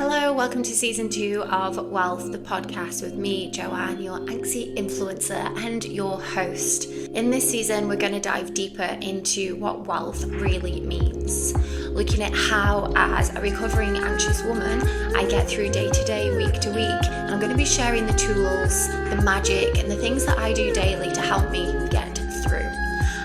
Hello, welcome to season 2 of Wealth, the podcast with me, Joanne, your angsty influencer and your host. In this season, we're going to dive deeper into what wealth really means, looking at how, as a recovering anxious woman, I get through day to day, week to week, and I'm going to be sharing the tools, the magic, and the things that I do daily to help me get through.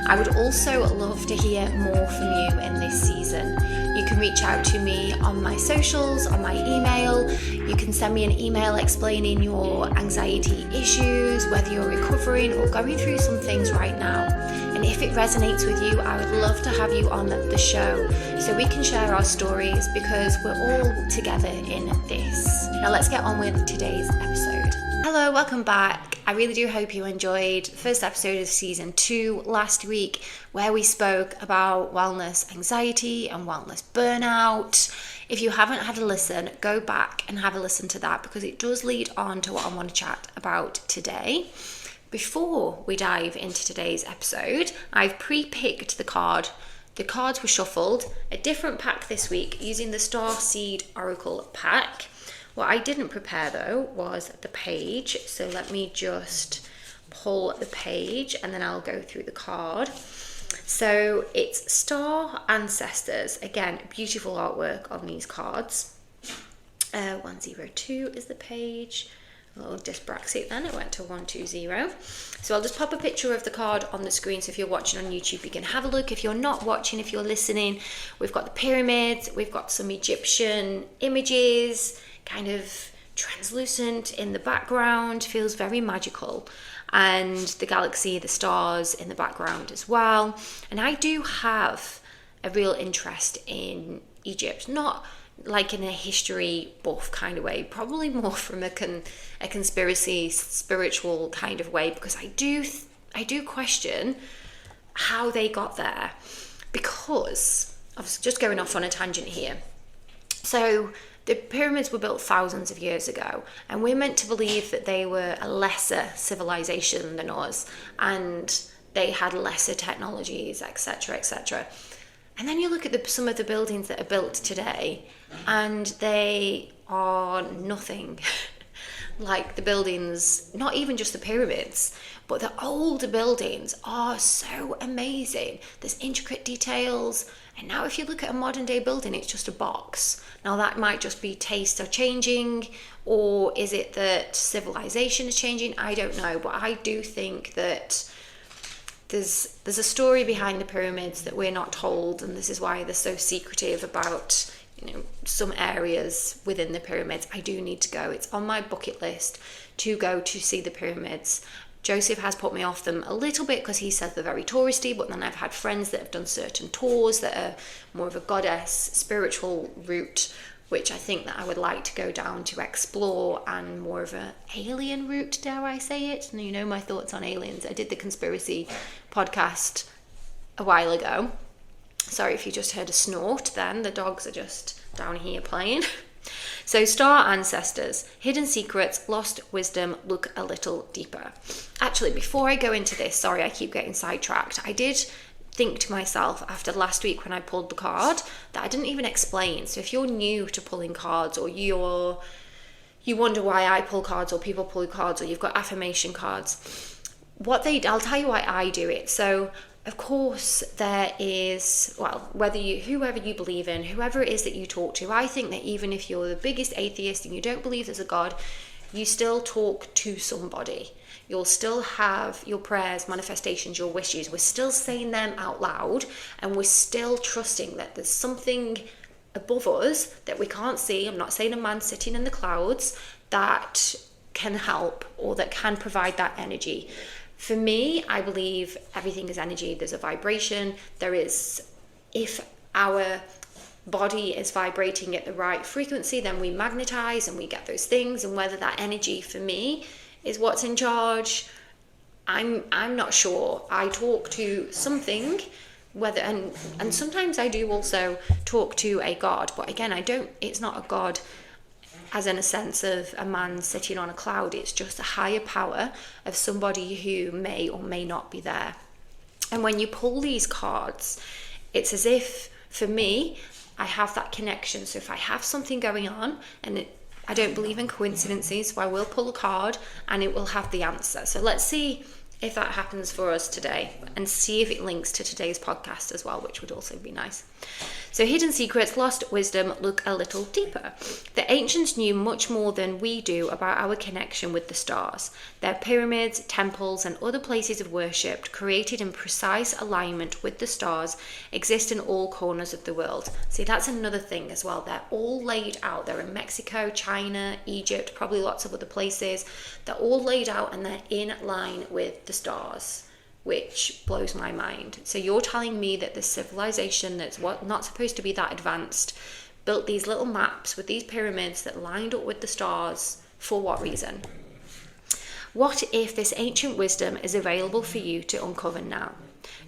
I would also love to hear more from you in this season. You can reach out to me on my socials, on my email. You can send me an email explaining your anxiety issues, whether you're recovering or going through some things right now. And if it resonates with you, I would love to have you on the show so we can share our stories because we're all together in this. Now let's get on with today's episode. Hello, welcome back. I really do hope you enjoyed the first episode of season 2 last week, where we spoke about wellness anxiety and wellness burnout. If you haven't had a listen, go back and have a listen to that because it does lead on to what I want to chat about today. Before we dive into today's episode, I've pre-picked the card. The cards were shuffled, a different pack this week using the Star Seed Oracle pack. What I didn't prepare though was the page, so let me just pull the page and then I'll go through the card. So it's Star Ancestors, again, beautiful artwork on these cards. 102 is the page. A little dyspraxic then, it went to 120. So I'll just pop a picture of the card on the screen, so if you're watching on YouTube you can have a look. If you're not watching, if you're listening, we've got the pyramids, we've got some Egyptian images, kind of translucent in the background, feels very magical, and the galaxy, the stars in the background as well. And I do have a real interest in Egypt, not like in a history buff kind of way, probably more from a conspiracy spiritual kind of way, because I do question how they got there, because I was just going off on a tangent here. So the pyramids were built thousands of years ago, and we're meant to believe that they were a lesser civilization than us, and they had lesser technologies, etc., etc. And then you look at some of the buildings that are built today, and they are nothing like the buildings, not even just the pyramids, but the older buildings are so amazing. There's intricate details. And now if you look at a modern day building, it's just a box. Now that might just be tastes are changing, or is it that civilization is changing? I don't know, but I do think that there's a story behind the pyramids that we're not told, and this is why they're so secretive about, some areas within the pyramids. I do need to go. It's on my bucket list to go to see the pyramids. Joseph has put me off them a little bit because he says they're very touristy, but then I've had friends that have done certain tours that are more of a goddess spiritual route, which I think that I would like to go down to explore, and more of an alien route, dare I say it. And you know my thoughts on aliens. I did the conspiracy podcast a while ago. Sorry if you just heard a snort then, the dogs are just down here playing. So Star Ancestors, Hidden Secrets, Lost Wisdom, look a little deeper. Actually, before I go into this, sorry, I keep getting sidetracked. I did think to myself after last week when I pulled the card that I didn't even explain. So if you're new to pulling cards, or you wonder why I pull cards or people pull cards, or you've got affirmation cards, I'll tell you why I do it. So of course there is, whoever you believe in, whoever it is that you talk to, I think that even if you're the biggest atheist and you don't believe there's a God, you still talk to somebody. You'll still have your prayers, manifestations, your wishes. We're still saying them out loud, and we're still trusting that there's something above us that we can't see. I'm not saying a man sitting in the clouds, that can help or that can provide that energy. For me, I believe everything is energy. There's a vibration. If our body is vibrating at the right frequency, then we magnetize and we get those things. And whether that energy for me is what's in charge, I'm not sure. I talk to something, and sometimes I do also talk to a God, but again, it's not a God as in a sense of a man sitting on a cloud. It's just a higher power of somebody who may or may not be there. And when you pull these cards, it's as if, for me, I have that connection. So if I have something going on, and I don't believe in coincidences, so I will pull a card and it will have the answer. So let's see if that happens for us today, and see if it links to today's podcast as well, which would also be nice. So hidden secrets, lost wisdom, look a little deeper. The ancients knew much more than we do about our connection with the stars. Their pyramids, temples, and other places of worship created in precise alignment with the stars exist in all corners of the world. See, that's another thing as well. They're all laid out. They're in Mexico, China, Egypt, probably lots of other places. They're all laid out and they're in line with the stars, which blows my mind. So you're telling me that this civilization that's not supposed to be that advanced built these little maps with these pyramids that lined up with the stars for what reason? What if this ancient wisdom is available for you to uncover now?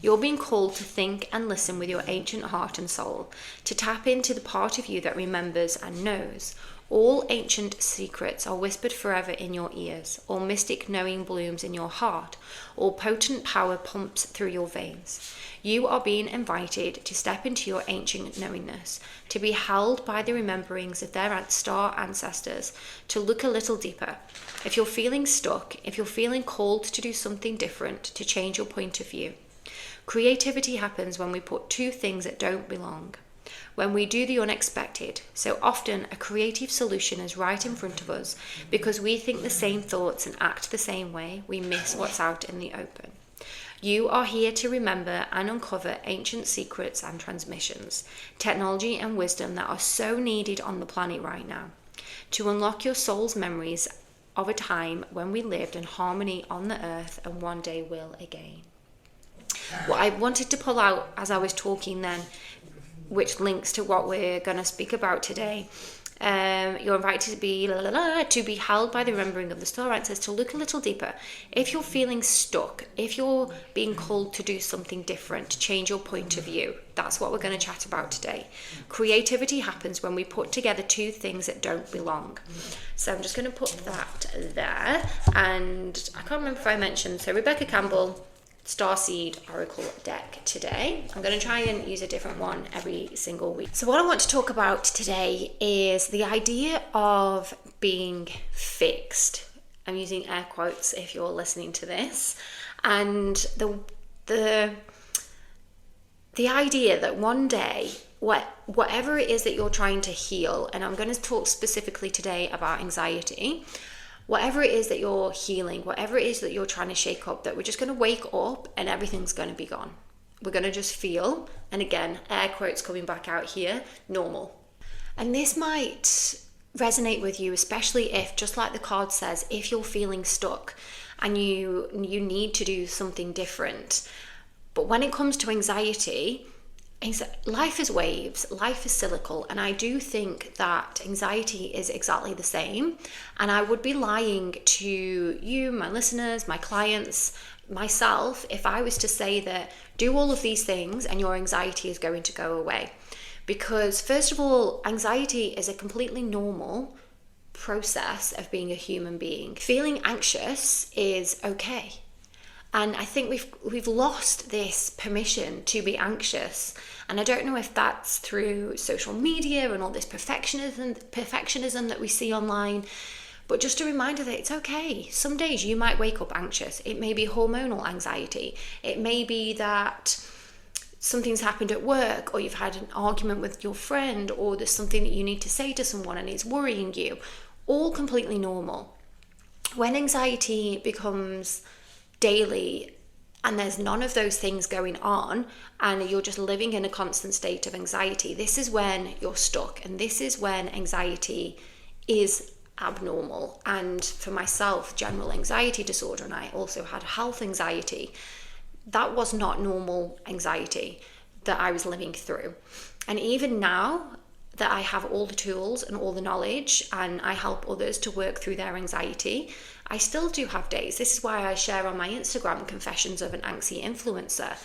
You're being called to think and listen with your ancient heart and soul, to tap into the part of you that remembers and knows. All ancient secrets are whispered forever in your ears. All mystic knowing blooms in your heart. All potent power pumps through your veins. You are being invited to step into your ancient knowingness, to be held by the rememberings of their star ancestors, to look a little deeper. If you're feeling stuck, if you're feeling called to do something different, to change your point of view. Creativity happens when we put two things that don't belong. When we do the unexpected. So often a creative solution is right in front of us because we think the same thoughts and act the same way, we miss what's out in the open. You are here to remember and uncover ancient secrets and transmissions, technology and wisdom that are so needed on the planet right now. To unlock your soul's memories of a time when we lived in harmony on the earth and one day will again. What I wanted to pull out as I was talking then, which links to what we're going to speak about today. You're invited to be held by the remembering of the star ancestors, to look a little deeper. If you're feeling stuck, if you're being called to do something different, to change your point of view, that's what we're going to chat about today. Creativity happens when we put together two things that don't belong. So I'm just going to put that there. And I can't remember if I mentioned, so Rebecca Campbell, Starseed Oracle deck today. I'm going to try and use a different one every single week. So what I want to talk about today is the idea of being fixed. I'm using air quotes if you're listening to this. And the idea that one day, whatever it is that you're trying to heal, and I'm going to talk specifically today about anxiety, whatever it is that you're healing, whatever it is that you're trying to shake up, that we're just going to wake up and everything's going to be gone. We're going to just feel, and again, air quotes coming back out here, normal. And this might resonate with you, especially if, just like the card says, if you're feeling stuck and you need to do something different. But when it comes to anxiety, life is waves, life is cyclical, and I do think that anxiety is exactly the same. And I would be lying to you, my listeners, my clients, myself, if I was to say that do all of these things and your anxiety is going to go away. Because first of all, anxiety is a completely normal process of being a human being. Feeling anxious is okay. And I think we've lost this permission to be anxious. And I don't know if that's through social media and all this perfectionism that we see online. But just a reminder that it's okay. Some days you might wake up anxious. It may be hormonal anxiety. It may be that something's happened at work, or you've had an argument with your friend, or there's something that you need to say to someone and it's worrying you. All completely normal. When anxiety becomes daily and there's none of those things going on and you're just living in a constant state of anxiety, this is when you're stuck, and this is when anxiety is abnormal. And for myself, general anxiety disorder, and I also had health anxiety, that was not normal anxiety that I was living through. And even now that I have all the tools and all the knowledge and I help others to work through their anxiety, I still do have days. This is why I share on my Instagram Confessions of an Anxiety Influencer.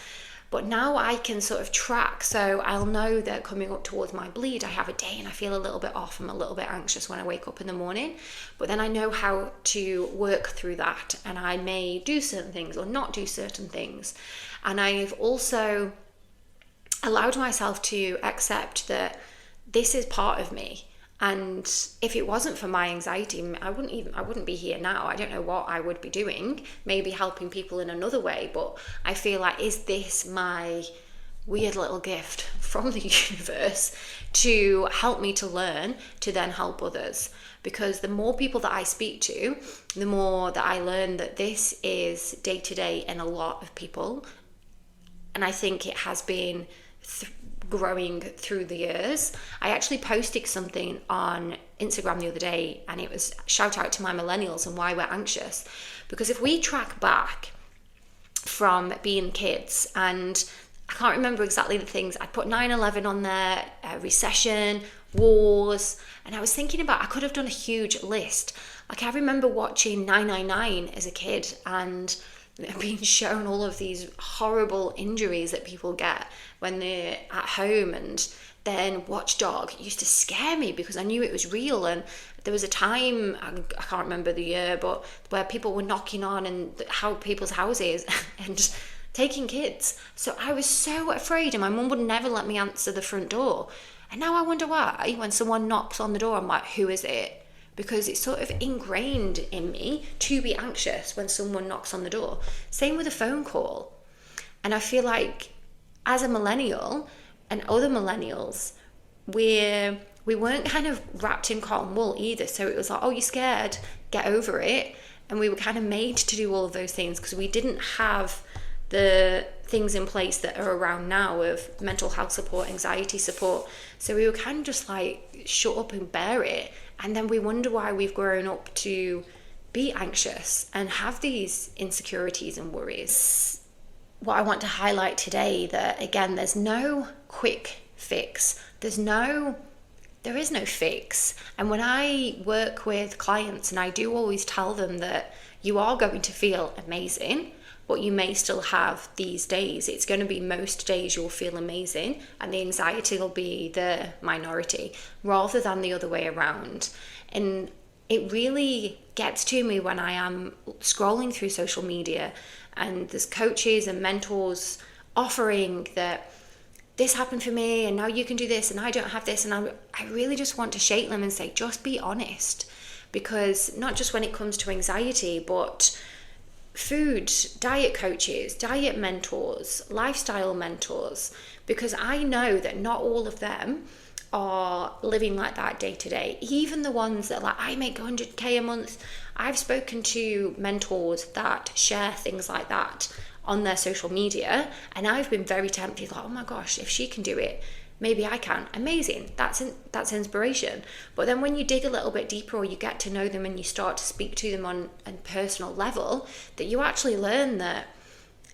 But now I can sort of track, so I'll know that coming up towards my bleed, I have a day and I feel a little bit off. I'm a little bit anxious when I wake up in the morning, but then I know how to work through that, and I may do certain things or not do certain things. And I've also allowed myself to accept that this is part of me. And if it wasn't for my anxiety, I wouldn't be here now. I don't know what I would be doing, maybe helping people in another way. But I feel like, is this my weird little gift from the universe to help me to learn, to then help others? Because the more people that I speak to, the more that I learn that this is day to day in a lot of people. And I think it has been growing through the years. I actually posted something on Instagram the other day, and it was shout out to my millennials and why we're anxious. Because if we track back from being kids, and I can't remember exactly the things, I put 9/11 on there, recession, wars, and I was thinking about, I could have done a huge list. Like, I remember watching 999 as a kid and being shown all of these horrible injuries that people get when they're at home. And then Watchdog used to scare me because I knew it was real. And there was a time, I can't remember the year, but where people were knocking on and how people's houses and taking kids. So I was so afraid, and my mum would never let me answer the front door. And now I wonder why, when someone knocks on the door, I'm like, who is it? Because it's sort of ingrained in me to be anxious when someone knocks on the door. Same with a phone call. And I feel like as a millennial and other millennials, we weren't kind of wrapped in cotton wool either. So it was like, oh, you're scared, get over it. And we were kind of made to do all of those things because we didn't have the things in place that are around now of mental health support, anxiety support. So we were kind of just like, shut up and bear it. And then we wonder why we've grown up to be anxious and have these insecurities and worries. What I want to highlight today, that again, there's no quick fix. There is no fix. And when I work with clients, and I do always tell them that you are going to feel amazing, but you may still have these days. It's going to be most days you'll feel amazing, and the anxiety will be the minority rather than the other way around. And it really gets to me when I am scrolling through social media and there's coaches and mentors offering that this happened for me and now you can do this and I don't have this. And I really just want to shake them and say, just be honest. Because not just when it comes to anxiety, but food, diet coaches, diet mentors, lifestyle mentors, because I know that not all of them are living like that day to day. Even the ones that, like, I make 100k a month, I've spoken to mentors that share things like that on their social media, and I've been very tempted, like, oh my gosh, if she can do it, maybe I can. Amazing. That's inspiration. But then when you dig a little bit deeper, or you get to know them and you start to speak to them on a personal level, that you actually learn that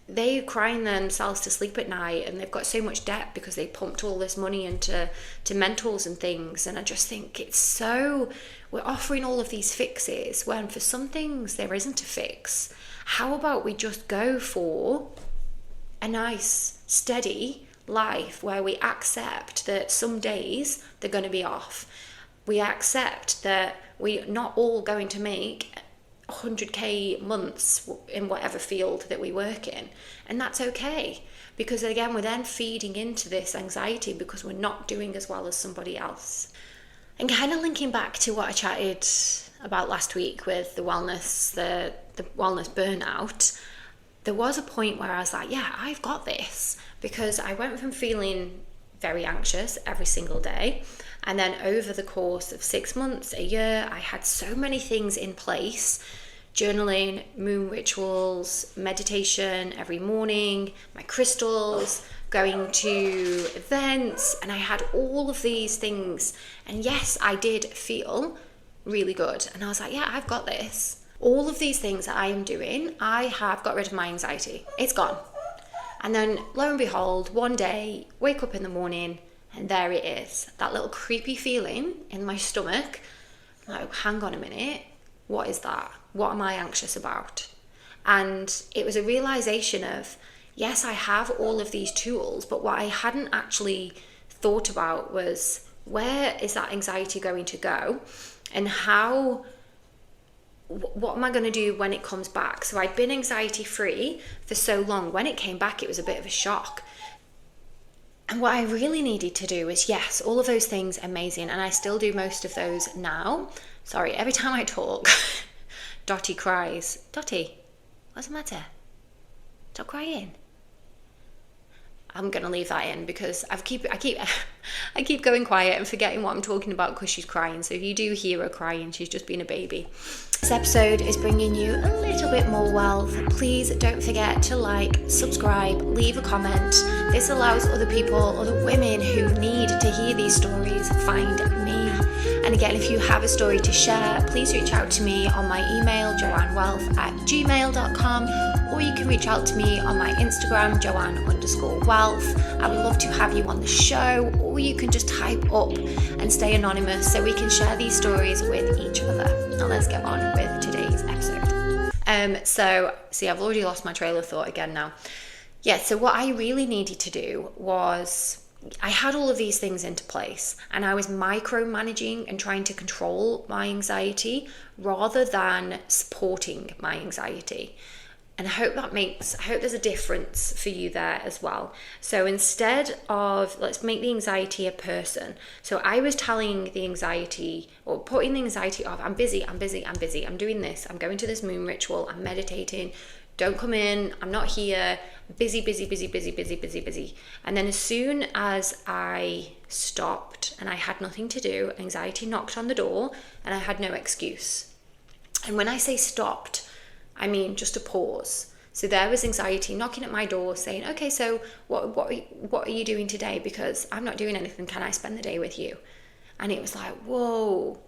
they're crying themselves to sleep at night and they've got so much debt because they pumped all this money into mentors and things. And I just think it's so, we're offering all of these fixes when for some things there isn't a fix. How about we just go for a nice, steady life where we accept that some days they're going to be off. We accept that we're not all going to make 100k months in whatever field that we work in, and that's okay, because again, we're then feeding into this anxiety because we're not doing as well as somebody else. And kind of linking back to what I chatted about last week with the wellness burnout, there was a point where I was like, yeah, I've got this, because I went from feeling very anxious every single day, and then over the course of 6 months, a year, I had so many things in place: journaling, moon rituals, meditation every morning, my crystals, going to events, and I had all of these things. And yes, I did feel really good. And I was like, yeah, I've got this. All of these things that I am doing, I have got rid of my anxiety. It's gone. And then lo and behold, one day, wake up in the morning and there it is. That little creepy feeling in my stomach. I'm like, hang on a minute. What is that? What am I anxious about? And it was a realization of, yes, I have all of these tools, but what I hadn't actually thought about was, where is that anxiety going to go? And what am I going to do when it comes back? So I'd been anxiety free for so long. When it came back, it was a bit of a shock. And what I really needed to do is, yes, all of those things, amazing. And I still do most of those now. Sorry, every time I talk, Dottie cries. Dottie, what's the matter? Stop crying. I'm gonna leave that in because I keep going quiet and forgetting what I'm talking about because she's crying. So if you do hear her crying, she's just being a baby. This episode is bringing you a little bit more wealth. Please don't forget to like, subscribe, leave a comment. This allows other people, other women who need to hear these stories, find me. And again, if you have a story to share, please reach out to me on my email, joannewealth@gmail.com, or you can reach out to me on my Instagram, joanne_wealth. I would love to have you on the show, or you can just type up and stay anonymous so we can share these stories with each other. Now let's get on with today's episode. So I've already lost my trail of thought again now. Yeah, so what I really needed to do was, I had all of these things into place and I was micromanaging and trying to control my anxiety rather than supporting my anxiety. And I hope there's a difference for you there as well. So instead of, let's make the anxiety a person. So I was telling the anxiety, or putting the anxiety off, I'm busy, I'm doing this, I'm going to this moon ritual, I'm meditating, don't come in, I'm not here, busy. And then as soon as I stopped and I had nothing to do, anxiety knocked on the door and I had no excuse. And when I say stopped, I mean just a pause. So there was anxiety knocking at my door saying, okay, so what are you doing today? Because I'm not doing anything. Can I spend the day with you? And it was like, whoa.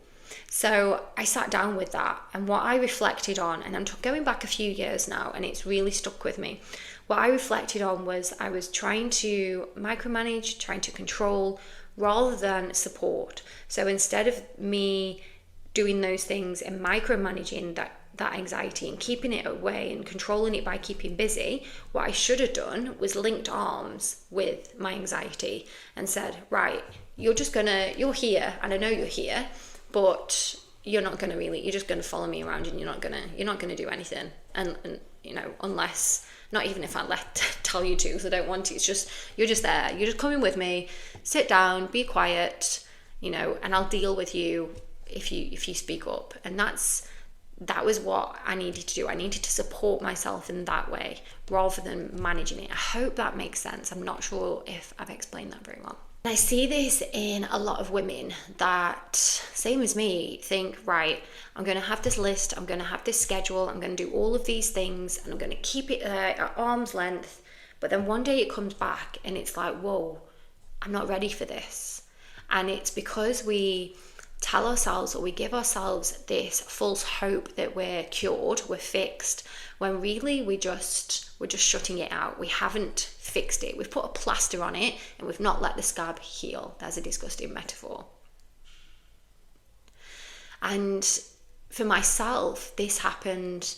So I sat down with that, and what I reflected on, and I'm going back a few years now, and it's really stuck with me. What I reflected on was I was trying to micromanage, trying to control rather than support. So instead of me doing those things and micromanaging that anxiety and keeping it away and controlling it by keeping busy, what I should have done was linked arms with my anxiety and said, right, you're here, and I know you're here, but you're just gonna follow me around, and you're not gonna do anything, and unless, not even if I tell you to, because I don't want to. It's just, you're just there, you're just coming with me, sit down, be quiet, and I'll deal with you if you speak up. And that was what I needed to do. I needed to support myself in that way rather than managing it. I hope that makes sense. I'm not sure if I've explained that very well. And I see this in a lot of women that, same as me, think, right, I'm going to have this list, I'm going to have this schedule, I'm going to do all of these things, and I'm going to keep it there at arm's length. But then one day it comes back and it's like, whoa, I'm not ready for this. And it's because we tell ourselves, or we give ourselves this false hope that we're cured, we're fixed, when really we're just shutting it out. We haven't fixed it. We've put a plaster on it and we've not let the scab heal. That's a disgusting metaphor. And for myself, this happened,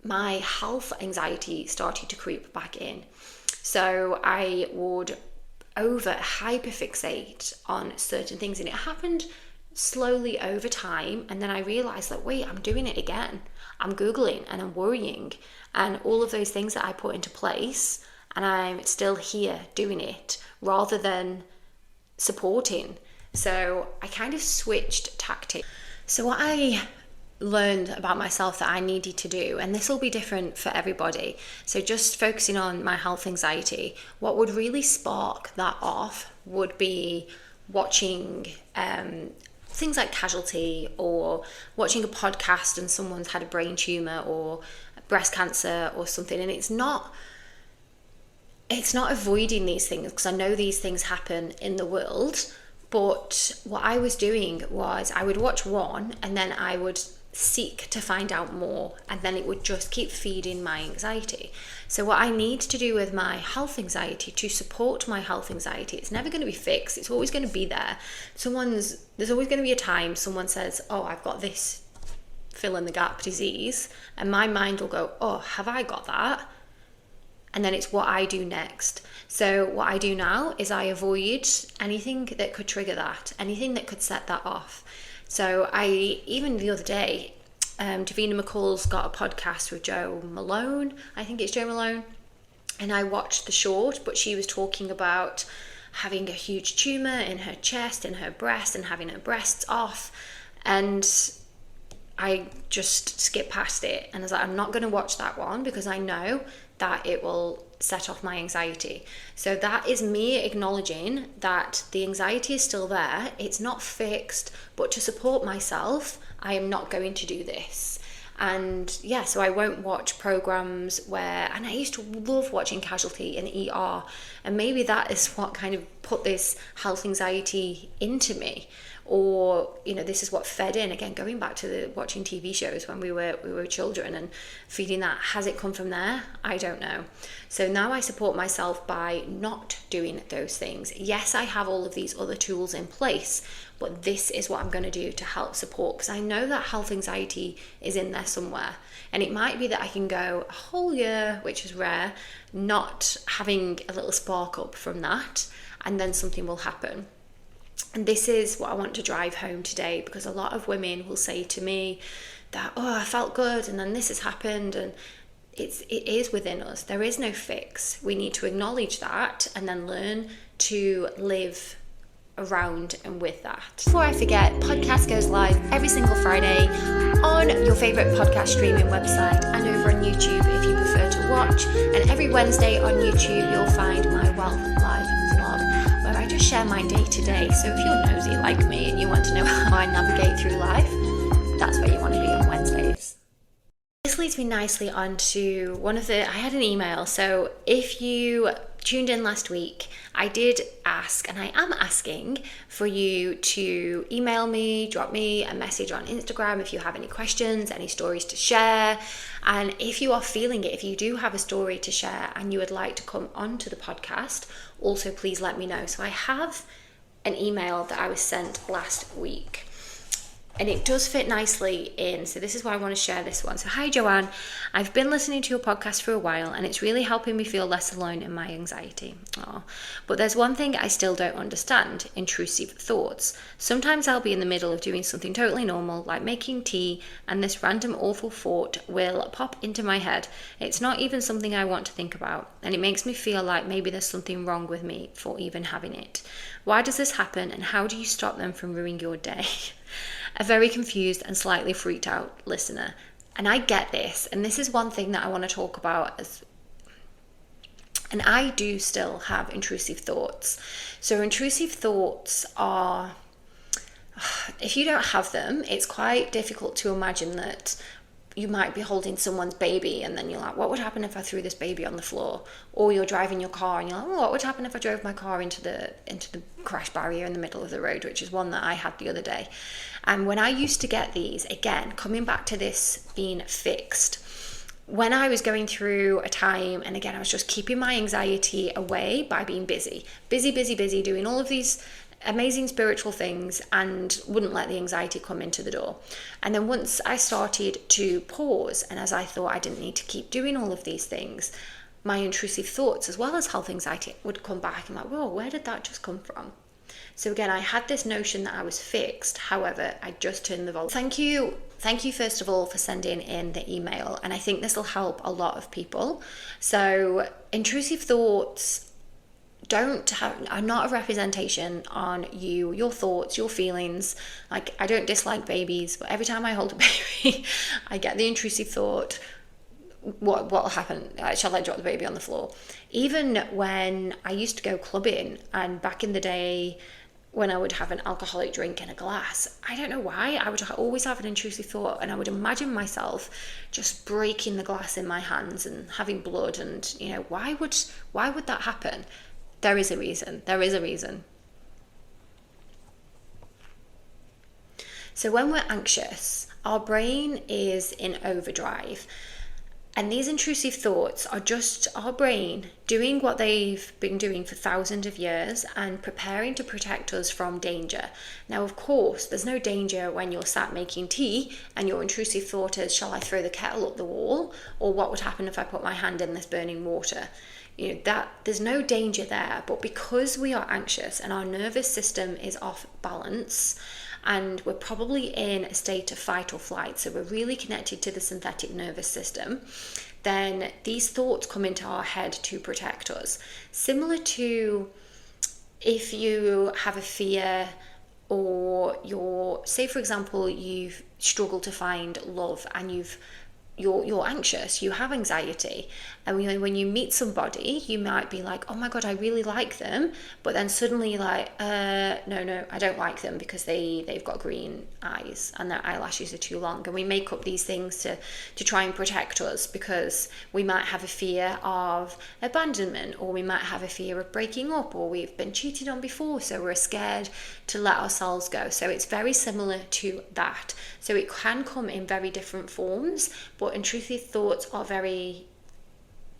my health anxiety started to creep back in. So I would hyperfixate on certain things, and it happened slowly over time. And then I realized that, wait, I'm doing it again. I'm Googling and I'm worrying, and all of those things that I put into place, and I'm still here doing it rather than supporting. So I kind of switched tactics. So what I learned about myself that I needed to do, and this will be different for everybody, so just focusing on my health anxiety, what would really spark that off would be watching things like Casualty, or watching a podcast and someone's had a brain tumor or breast cancer or something. And it's not avoiding these things, because I know these things happen in the world. But what I was doing was I would watch one and then I would seek to find out more, and then it would just keep feeding my anxiety. So what I need to do with my health anxiety, to support my health anxiety, it's never going to be fixed, it's always going to be there. There's always going to be a time someone says, oh, I've got this fill in the gap disease, and my mind will go, oh, have I got that? And then it's what I do next. So what I do now is I avoid anything that could trigger that, anything that could set that off. So even the other day, Davina McCall's got a podcast with Joe Malone. I think it's Joe Malone. And I watched the short, but she was talking about having a huge tumor in her chest, in her breast, and having her breasts off. And I just skipped past it, and I was like, I'm not going to watch that one because I know that it will set off my anxiety. So that is me acknowledging that the anxiety is still there. It's not fixed, but to support myself, I am not going to do this. And yeah, so I won't watch programs where, and I used to love watching Casualty and ER, and maybe that is what kind of put this health anxiety into me. Or, you know, this is what fed in, again, going back to the watching TV shows when we were children and feeding that. Has it come from there? I don't know. So now I support myself by not doing those things. Yes, I have all of these other tools in place, but this is what I'm going to do to help support, because I know that health anxiety is in there somewhere. And it might be that I can go a whole year, which is rare, not having a little spark up from that, and then something will happen. And this is what I want to drive home today, because a lot of women will say to me that, oh, I felt good and then this has happened, and it is within us. There is no fix. We need to acknowledge that and then learn to live around and with that. Before I forget, podcast goes live every single Friday on your favorite podcast streaming website and over on YouTube if you prefer to watch. And every Wednesday on YouTube you'll find my Wealth Live vlog, where I just share my day to day. So if you're nosy like me and you want to know how I navigate through life, that's where you want to be on Wednesdays. This leads me nicely on to I had an email. So if you tuned in last week, I did ask, and I am asking for you to email me, drop me a message on Instagram if you have any questions, any stories to share. And if you are feeling it, if you do have a story to share and you would like to come onto the podcast, also please let me know. So I have an email that I was sent last week, and it does fit nicely in. So this is why I want to share this one. So, hi Joanne, I've been listening to your podcast for a while and it's really helping me feel less alone in my anxiety. Aww. But there's one thing I still don't understand: intrusive thoughts. Sometimes I'll be in the middle of doing something totally normal, like making tea, and this random awful thought will pop into my head. It's not even something I want to think about, and it makes me feel like maybe there's something wrong with me for even having it. Why does this happen, and how do you stop them from ruining your day? A very confused and slightly freaked out listener. And I get this, and this is one thing that I want to talk about. And I do still have intrusive thoughts. So intrusive thoughts are, if you don't have them, it's quite difficult to imagine that you might be holding someone's baby and then you're like, what would happen if I threw this baby on the floor? Or you're driving your car and you're like, oh, what would happen if I drove my car into the crash barrier in the middle of the road, which is one that I had the other day. And when I used to get these, again, coming back to this being fixed, when I was going through a time, and again, I was just keeping my anxiety away by being busy, doing all of these amazing spiritual things, and wouldn't let the anxiety come into the door. And then once I started to pause, and as I thought I didn't need to keep doing all of these things, my intrusive thoughts as well as health anxiety would come back. I'm like, whoa, where did that just come from? So again, I had this notion that I was fixed. However, I just turned the volume. Thank you first of all for sending in the email, and I think this will help a lot of people. So intrusive thoughts are not a representation on you, your thoughts, your feelings. Like, I don't dislike babies, but every time I hold a baby, I get the intrusive thought, what'll happen? Shall I drop the baby on the floor? Even when I used to go clubbing, and back in the day when I would have an alcoholic drink in a glass, I don't know why, I would always have an intrusive thought, and I would imagine myself just breaking the glass in my hands and having blood, and why would that happen? There is a reason. So when we're anxious, our brain is in overdrive. And these intrusive thoughts are just our brain doing what they've been doing for thousands of years and preparing to protect us from danger. Now, of course, there's no danger when you're sat making tea and your intrusive thought is, shall I throw the kettle up the wall? Or what would happen if I put my hand in this burning water? That there's no danger there. But because we are anxious and our nervous system is off balance, and we're probably in a state of fight or flight, so we're really connected to the synthetic nervous system, then these thoughts come into our head to protect us. Similar to if you have a fear, or say for example, you've struggled to find love and you're anxious, you have anxiety, and when you meet somebody, you might be like, oh my god, I really like them, but then suddenly you're like, no, I don't like them because they've got green eyes and their eyelashes are too long. And we make up these things to try and protect us, because we might have a fear of abandonment, or we might have a fear of breaking up, or we've been cheated on before, so we're scared to let ourselves go. So it's very similar to that. So it can come in very different forms, but intrusive thoughts are very,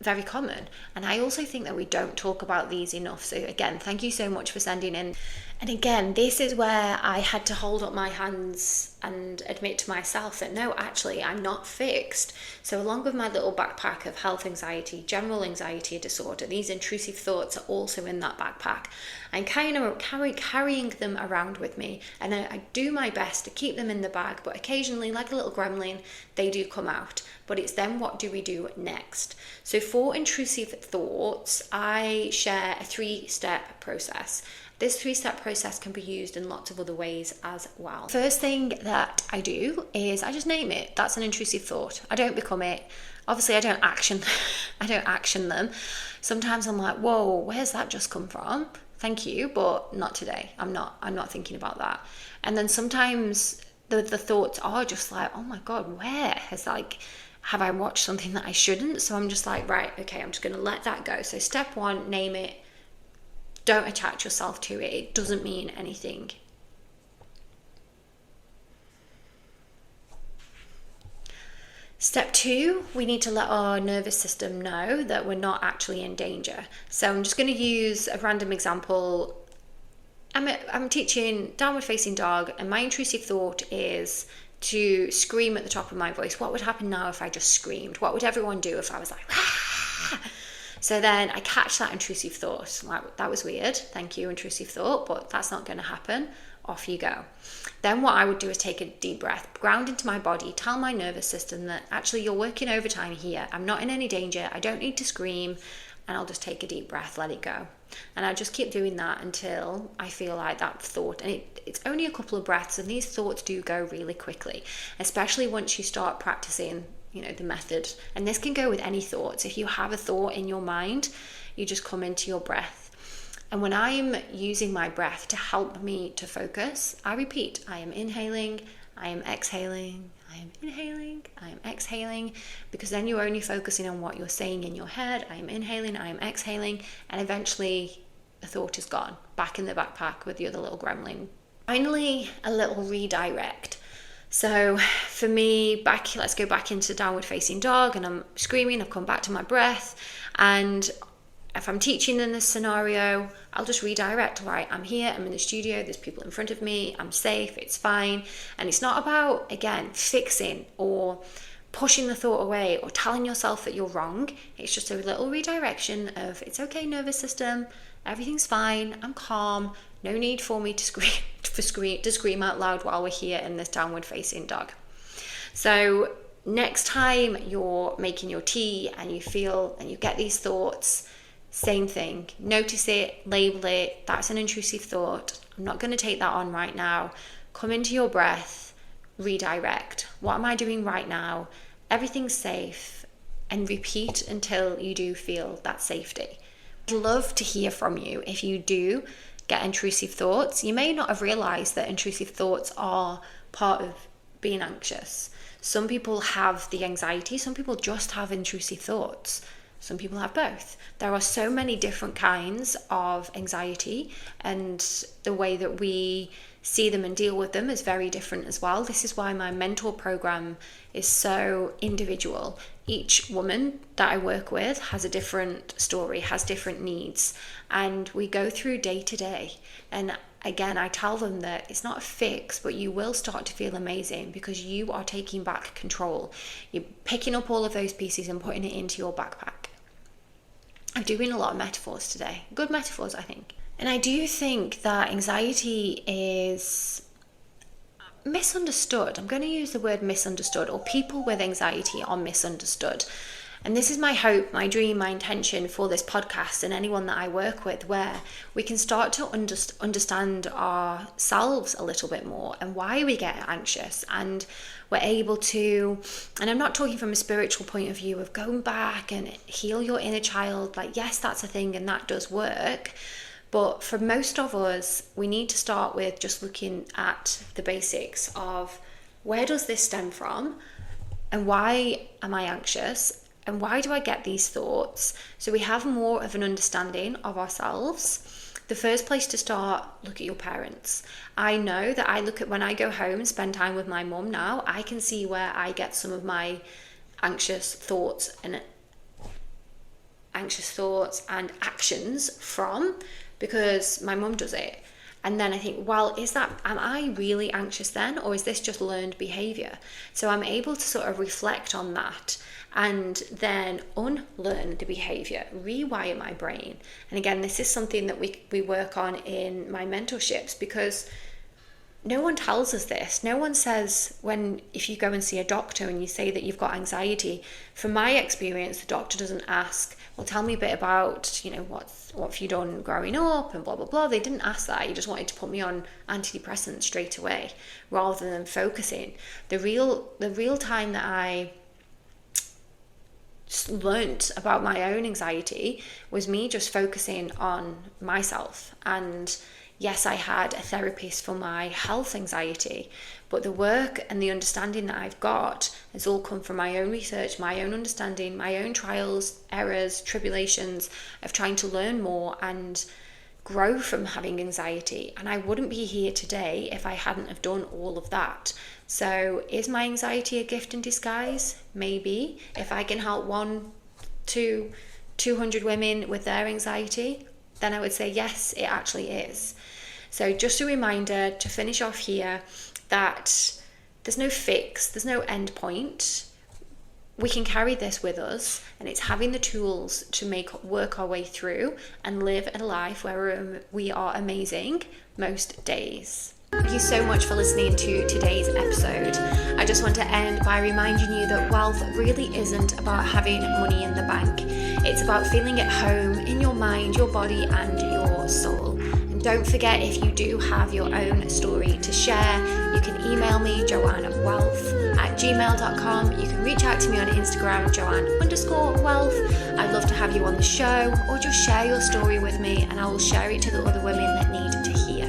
very common. And I also think that we don't talk about these enough. So again, thank you so much for sending in. And again, this is where I had to hold up my hands and admit to myself that no, actually, I'm not fixed. So along with my little backpack of health anxiety, general anxiety disorder, these intrusive thoughts are also in that backpack. I'm carrying them around with me, and I do my best to keep them in the bag, but occasionally, like a little gremlin, they do come out. But it's then, what do we do next? So for intrusive thoughts, I share a 3-step process. This 3-step process can be used in lots of other ways as well. First thing that I do is I just name it. That's an intrusive thought. I don't become it. Obviously, I don't action them. Sometimes I'm like, whoa, where's that just come from? Thank you, but not today. I'm not thinking about that. And then sometimes the thoughts are just like, oh my God, where have I watched something that I shouldn't? So I'm just like, right, okay, I'm just going to let that go. So step 1, name it. Don't attach yourself to it. It doesn't mean anything. Step 2, we need to let our nervous system know that we're not actually in danger. So I'm just going to use a random example. I'm teaching downward facing dog, and my intrusive thought is to scream at the top of my voice. What would happen now if I just screamed? What would everyone do if I was like, ah! So then I catch that intrusive thought. Like, that was weird. Thank you, intrusive thought, but that's not going to happen. Off you go. Then what I would do is take a deep breath, ground into my body, tell my nervous system that actually you're working overtime here. I'm not in any danger. I don't need to scream. And I'll just take a deep breath, let it go. And I just keep doing that until I feel like that thought, and it's only a couple of breaths, and these thoughts do go really quickly, especially once you start practicing the method. And this can go with any thoughts. If you have a thought in your mind, you just come into your breath. And when I'm using my breath to help me to focus, I repeat, I am inhaling, I am exhaling, I am inhaling, I am exhaling, because then you're only focusing on what you're saying in your head. I am inhaling, I am exhaling, and eventually the thought is gone, back in the backpack with the other little gremlin. Finally, a little redirect. So for me, let's go back into downward facing dog, and I'm screaming, I've come back to my breath, and if I'm teaching in this scenario, I'll just redirect. Right, I'm here, I'm in the studio, there's people in front of me, I'm safe, it's fine. And it's not about, again, fixing or pushing the thought away or telling yourself that you're wrong. It's just a little redirection of, it's okay, nervous system, everything's fine, I'm calm, no need for me to scream out loud while we're here in this downward facing dog. So next time you're making your tea and you get these thoughts, same thing. Notice it, label it. That's an intrusive thought. I'm not going to take that on right now. Come into your breath, redirect. What am I doing right now? Everything's safe. And repeat until you do feel that safety. I'd love to hear from you if you do get intrusive thoughts. You may not have realized that intrusive thoughts are part of being anxious. Some people have the anxiety. Some people just have intrusive thoughts. Some people have both. There are so many different kinds of anxiety, and the way that we see them and deal with them is very different as well. This is why my mentor program is so individual. Each woman that I work with has a different story, has different needs, and we go through day to day. And again, I tell them that it's not a fix, but you will start to feel amazing because you are taking back control. You're picking up all of those pieces and putting it into your backpack. I'm doing a lot of metaphors today. Good metaphors, I think. And I do think that anxiety is misunderstood. I'm going to use the word misunderstood, or people with anxiety are misunderstood. And this is my hope, my dream, my intention for this podcast and anyone that I work with, where we can start to understand ourselves a little bit more and why we get anxious. And we're able to, and I'm not talking from a spiritual point of view of going back and heal your inner child. Like, yes, that's a thing and that does work. But for most of us, we need to start with just looking at the basics of where does this stem from and why am I anxious? And why do I get these thoughts? So we have more of an understanding of ourselves. The first place to start, look at your parents. I know that I look at when I go home and spend time with my mum now, I can see where I get some of my anxious thoughts and actions from, because my mum does it. And then I think, well, am I really anxious then? Or is this just learned behavior? So I'm able to sort of reflect on that and then unlearn the behavior, rewire my brain. And again, this is something that we work on in my mentorships, because no one tells us this. No one says, if you go and see a doctor and you say that you've got anxiety, from my experience, the doctor doesn't ask, well, tell me a bit about, what have you done growing up and blah, blah, blah. They didn't ask that. He just wanted to put me on antidepressants straight away rather than focusing. The real time that I learnt about my own anxiety was me just focusing on myself. And yes, I had a therapist for my health anxiety, but the work and the understanding that I've got has all come from my own research, my own understanding, my own trials, errors, tribulations of trying to learn more and grow from having anxiety. And I wouldn't be here today if I hadn't have done all of that. So is my anxiety a gift in disguise? Maybe. If I can help 200 women with their anxiety, then I would say yes, it actually is. So just a reminder to finish off here that there's no fix, there's no end point. We can carry this with us, and it's having the tools to work our way through and live a life where we are amazing most days. Thank you so much for listening to today's episode. I just want to end by reminding you that wealth really isn't about having money in the bank. It's about feeling at home in your mind, your body, and your soul. And don't forget, if you do have your own story to share, you can email me, joannewealth@gmail.com. You can reach out to me on Instagram, joanne_wealth. I'd love to have you on the show, or just share your story with me and I will share it to the other women that need to hear.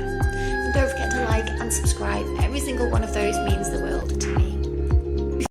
Don't forget to like and subscribe. Every single one of those means the world to me.